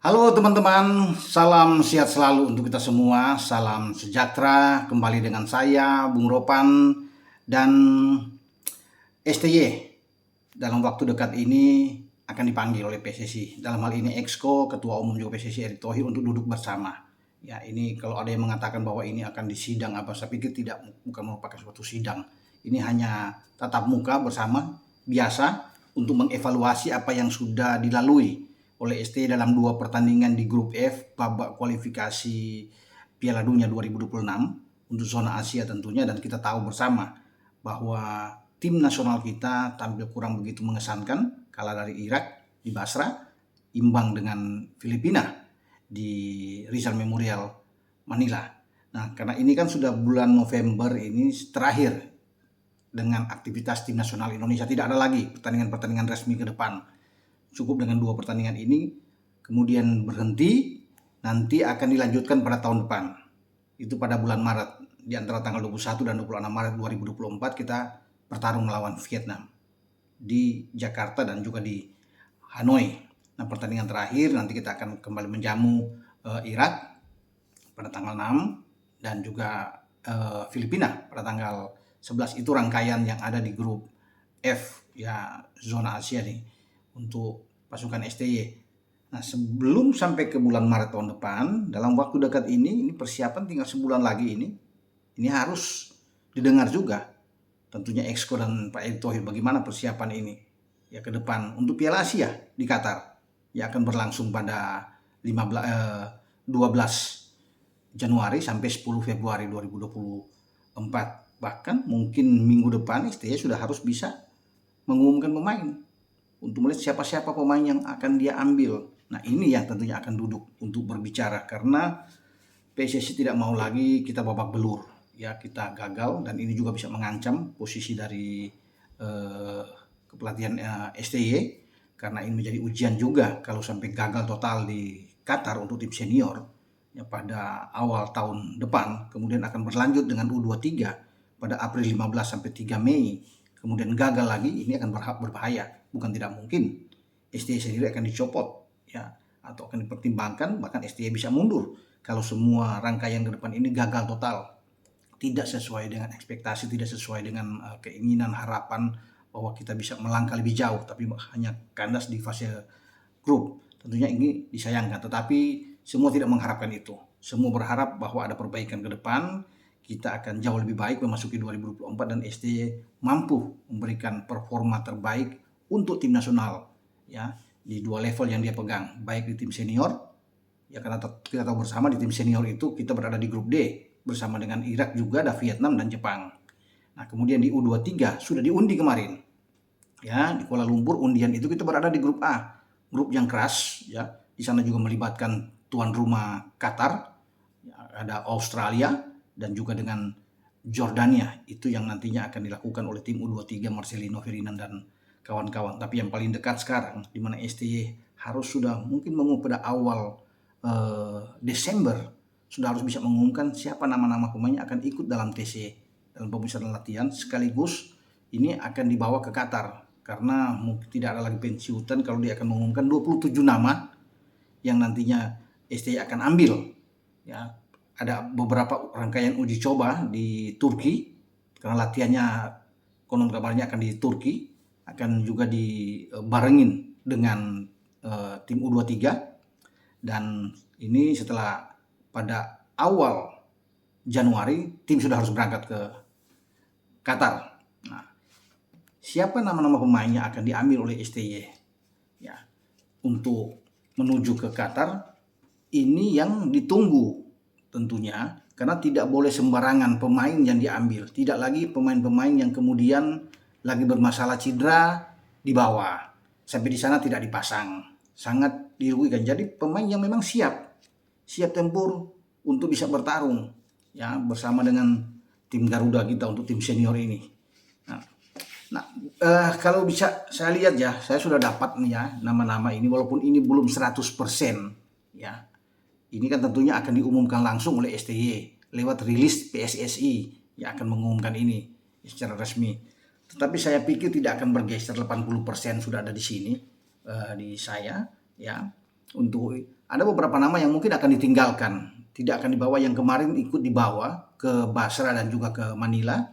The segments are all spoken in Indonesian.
Halo teman-teman, salam sehat selalu untuk kita semua, salam sejahtera. Kembali dengan saya, Bung Ropan, dan STY dalam waktu dekat ini akan dipanggil oleh PSSI. Dalam hal ini Exco, Ketua Umum juga PSSI Erick Thohir untuk duduk bersama. Ya, ini kalau ada yang mengatakan bahwa ini akan disidang apa, saya pikir tidak, bukan merupakan suatu sidang. Ini hanya tatap muka bersama biasa untuk mengevaluasi apa yang sudah dilalui oleh ST dalam 2 pertandingan di grup F babak kualifikasi Piala Dunia 2026 untuk zona Asia tentunya, dan kita tahu bersama bahwa tim nasional kita tampil kurang begitu mengesankan, kalah dari Irak di Basra, imbang dengan Filipina di Rizal Memorial Manila. Nah, karena ini kan sudah bulan November ini terakhir dengan aktivitas tim nasional Indonesia, tidak ada lagi pertandingan-pertandingan resmi ke depan. Cukup dengan 2 pertandingan ini, kemudian berhenti, nanti akan dilanjutkan pada tahun depan. Itu pada bulan Maret, di antara tanggal 21 dan 26 Maret 2024 kita bertarung melawan Vietnam di Jakarta dan juga di Hanoi. Nah, pertandingan terakhir nanti kita akan kembali menjamu Irak pada tanggal 6 dan juga Filipina pada tanggal 11. Itu rangkaian yang ada di grup F, ya, zona Asia nih untuk pasukan STY. Nah, sebelum sampai ke bulan Maret tahun depan, dalam waktu dekat ini persiapan tinggal sebulan lagi ini harus didengar juga tentunya Exco dan Pak Erick Thohir bagaimana persiapan ini ya ke depan untuk Piala Asia di Qatar yang akan berlangsung pada 12 Januari sampai 10 Februari 2024. Bahkan mungkin minggu depan STY sudah harus bisa mengumumkan pemain untuk melihat siapa-siapa pemain yang akan dia ambil. Nah, ini yang tentunya akan duduk untuk berbicara karena PSSI tidak mau lagi kita babak belur. Ya, kita gagal dan ini juga bisa mengancam posisi dari kepelatihan STY karena ini menjadi ujian juga kalau sampai gagal total di Qatar untuk tim senior ya pada awal tahun depan, kemudian akan berlanjut dengan U23 pada April 15 sampai 3 Mei, kemudian gagal lagi, ini akan berbahaya. Bukan tidak mungkin STY sendiri akan dicopot ya atau akan dipertimbangkan, bahkan STY bisa mundur kalau semua rangkaian ke depan ini gagal total, tidak sesuai dengan ekspektasi, tidak sesuai dengan keinginan harapan bahwa kita bisa melangkah lebih jauh, tapi hanya kandas di fase grup. Tentunya ini disayangkan, tetapi semua tidak mengharapkan itu. Semua berharap bahwa ada perbaikan ke depan, kita akan jauh lebih baik memasuki 2024 dan STY mampu memberikan performa terbaik untuk tim nasional ya di 2 level yang dia pegang, baik di tim senior ya, karena kita tahu bersama di tim senior itu kita berada di grup D bersama dengan Irak juga, ada Vietnam dan Jepang. Nah, kemudian di U23 sudah diundi kemarin ya di Kuala Lumpur, undian itu kita berada di grup A, grup yang keras ya. Di sana juga melibatkan tuan rumah Qatar ya, ada Australia dan juga dengan Jordania. Itu yang nantinya akan dilakukan oleh tim U23 Marcelino Ferdinand dan kawan-kawan. Tapi yang paling dekat sekarang di mana STY harus sudah mungkin mengumumkan pada awal Desember sudah harus bisa mengumumkan siapa nama-nama pemain yang akan ikut dalam TC, dalam pemusatan latihan, sekaligus ini akan dibawa ke Qatar karena mungkin tidak ada lagi pensiunan kalau dia akan mengumumkan 27 nama yang nantinya STY akan ambil ya. Ada beberapa rangkaian uji coba di Turki karena latihannya konon kabarnya akan di Turki, akan juga dibarengin dengan tim U23, dan ini setelah pada awal Januari tim sudah harus berangkat ke Qatar. Nah, siapa nama-nama pemain yang akan diambil oleh STY ya untuk menuju ke Qatar, ini yang ditunggu tentunya, karena tidak boleh sembarangan pemain yang diambil. Tidak lagi pemain-pemain yang kemudian lagi bermasalah cedera dibawa sampai di sana tidak dipasang, sangat dirugikan. Jadi pemain yang memang siap tempur untuk bisa bertarung ya bersama dengan tim Garuda kita untuk tim senior ini. Kalau bisa saya lihat ya, saya sudah dapat nih ya nama-nama ini, walaupun ini belum 100% ya. Ini kan tentunya akan diumumkan langsung oleh STY lewat rilis PSSI yang akan mengumumkan ini secara resmi. Tetapi saya pikir tidak akan bergeser, 80% sudah ada di sini di saya ya. Untuk ada beberapa nama yang mungkin akan ditinggalkan, tidak akan dibawa, yang kemarin ikut dibawa ke Basra dan juga ke Manila,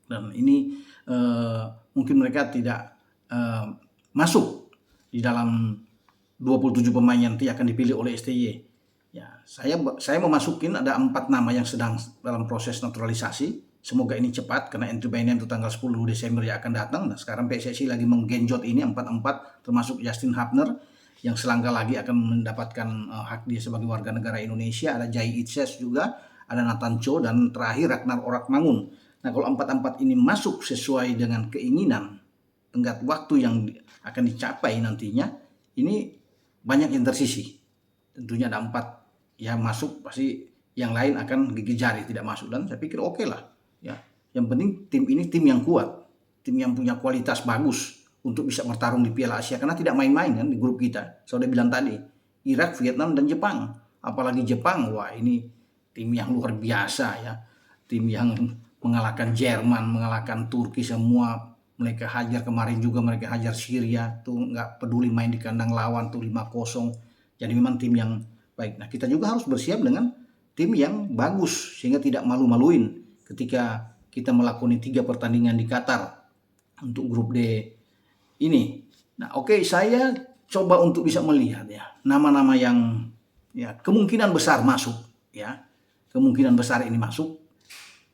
dan ini mungkin mereka tidak masuk di dalam 27 pemain yang nanti akan dipilih oleh STY. Ya, saya memasukin ada 4 nama yang sedang dalam proses naturalisasi. Semoga ini cepat karena entry by-name itu tanggal 10 Desember yang akan datang. Nah, sekarang PSSI lagi menggenjot ini 4 termasuk Justin Hubner yang selangkah lagi akan mendapatkan hak dia sebagai warga negara Indonesia. Ada Jai Itses juga, ada Nathan Cho, dan terakhir Ragnar Oratmangun. Nah, kalau 4 ini masuk sesuai dengan keinginan tenggat waktu yang akan dicapai nantinya, ini banyak yang tersisih. Tentunya ada 4 yang masuk, pasti yang lain akan gigit jari tidak masuk, dan saya pikir oke lah. Ya, yang penting tim ini tim yang kuat, tim yang punya kualitas bagus untuk bisa bertarung di Piala Asia, karena tidak main-main kan di grup kita. Saya udah bilang tadi, Irak, Vietnam, dan Jepang. Apalagi Jepang, wah ini tim yang luar biasa ya. Tim yang mengalahkan Jerman, mengalahkan Turki, semua mereka hajar. Kemarin juga mereka hajar Syria, tuh nggak peduli main di kandang lawan tuh 5-0. Jadi memang tim yang baik. Nah, kita juga harus bersiap dengan tim yang bagus sehingga tidak malu-maluin ketika kita melakoni 3 pertandingan di Qatar untuk grup D ini. Nah, oke, saya coba untuk bisa melihat ya nama-nama yang ya kemungkinan besar masuk ya. Kemungkinan besar ini masuk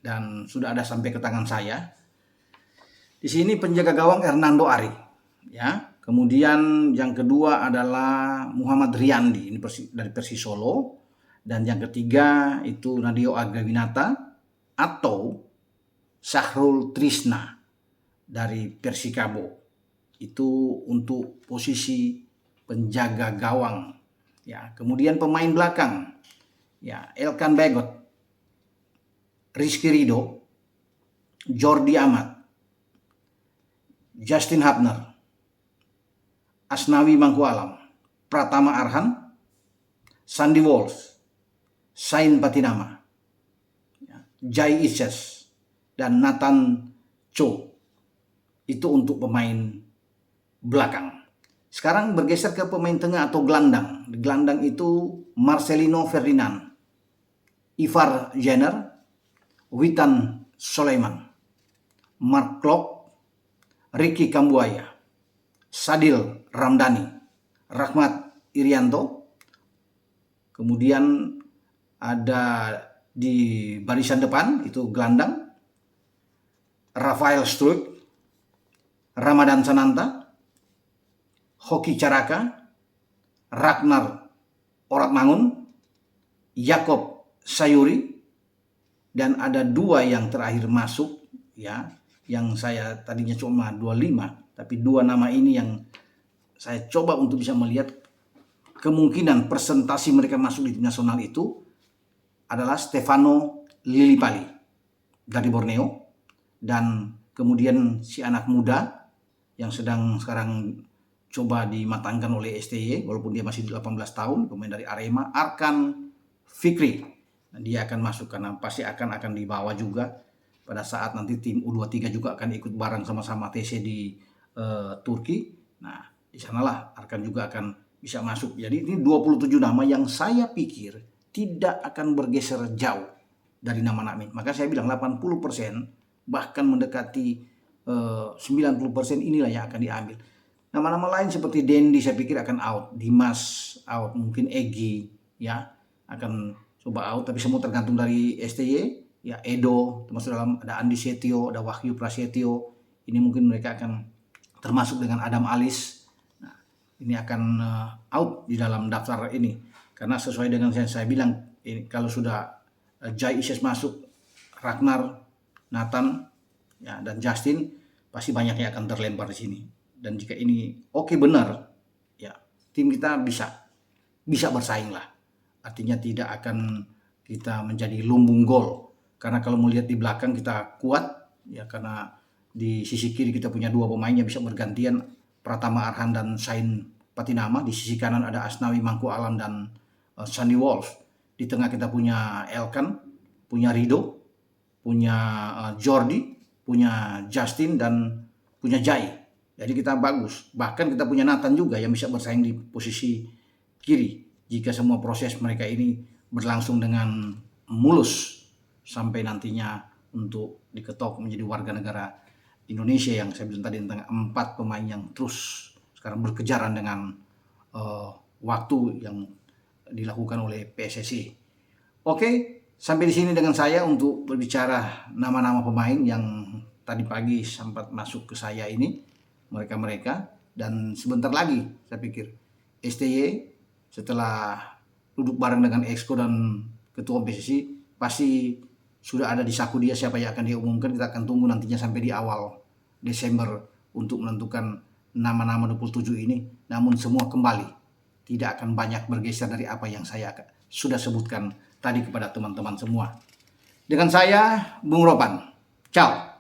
dan sudah ada sampai ke tangan saya. Di sini penjaga gawang Hernando Ari ya. Kemudian yang kedua adalah Muhammad Riyandi, ini dari Persis Solo. Dan yang ketiga itu Nadio Agrawinata atau Sahrul Trisna dari Persikabo. Itu untuk posisi penjaga gawang. Ya, kemudian pemain belakang. Ya, Elkan Bagot, Rizky Ridho, Jordi Amat, Justin Hubner, Asnawi Mangkualam, Pratama Arhan, Sandy Walsh, Sain Patinama, Jai Ises, dan Nathan Cho. Itu untuk pemain belakang. Sekarang bergeser ke pemain tengah atau gelandang. Di gelandang itu Marcelino Ferdinand, Ivar Jenner, Witan Sulaiman, Mark Klok, Ricky Kambuaya, Sadil Ramdhani, Rahmat Irianto. Kemudian ada di barisan depan itu gelandang Rafael Struik, Ramadan Sananta, Hoki Caraka, Ragnar Oratmangun, Yakob Sayuri, dan ada 2 yang terakhir masuk ya, yang saya tadinya cuma 25, tapi 2 nama ini yang saya coba untuk bisa melihat kemungkinan presentasi mereka masuk di tim nasional itu adalah Stefano Lillipali dari Borneo, dan kemudian si anak muda yang sedang sekarang coba dimatangkan oleh STY walaupun dia masih 18 tahun, pemain dari Arema, Arkan Fikri. Nah, dia akan masuk karena pasti akan dibawa juga pada saat nanti tim U23 juga akan ikut bareng sama-sama TC di Turki. Nah, di sanalah Arkan juga akan bisa masuk. Jadi ini 27 nama yang saya pikir tidak akan bergeser jauh dari nama-nama ini. Maka saya bilang 80% bahkan mendekati 90% inilah yang akan diambil. Nama-nama lain seperti Dendi saya pikir akan out, Dimas out, mungkin Egy ya akan coba out, tapi semua tergantung dari STY. Ya, Edo termasuk dalam, ada Andi Setio, ada Wahyu Prasetyo. Ini mungkin mereka akan termasuk dengan Adam Alis. Nah, ini akan out di dalam daftar ini karena sesuai dengan yang saya bilang, ini kalau sudah Jai Ises masuk, Ragnar, Nathan ya, dan Justin, pasti banyak yang akan terlempar di sini. Dan jika ini oke benar, ya tim kita bisa bersaing lah. Artinya tidak akan kita menjadi lumbung gol. Karena kalau melihat di belakang kita kuat, ya karena di sisi kiri kita punya 2 pemain yang bisa bergantian, Pratama Arhan dan Sain Patinama. Di sisi kanan ada Asnawi Mangkualam dan Sandy Walsh. Di tengah kita punya Elkan, punya Rido, punya Jordi, punya Justin, dan punya Jai. Jadi kita bagus. Bahkan kita punya Nathan juga yang bisa bersaing di posisi kiri jika semua proses mereka ini berlangsung dengan mulus sampai nantinya untuk diketok menjadi warga negara Indonesia yang saya bilang tadi tentang 4 pemain yang terus sekarang berkejaran dengan waktu yang dilakukan oleh PSSI. Oke, sampai di sini dengan saya untuk berbicara nama-nama pemain yang tadi pagi sempat masuk ke saya ini, mereka-mereka, dan sebentar lagi saya pikir STY setelah duduk bareng dengan Exco dan Ketua PSSI pasti sudah ada di saku dia siapa yang akan diumumkan. Kita akan tunggu nantinya sampai di awal Desember untuk menentukan nama-nama 27 ini. Namun semua kembali tidak akan banyak bergeser dari apa yang saya sudah sebutkan tadi kepada teman-teman semua. Dengan saya, Bung Ropan. Ciao.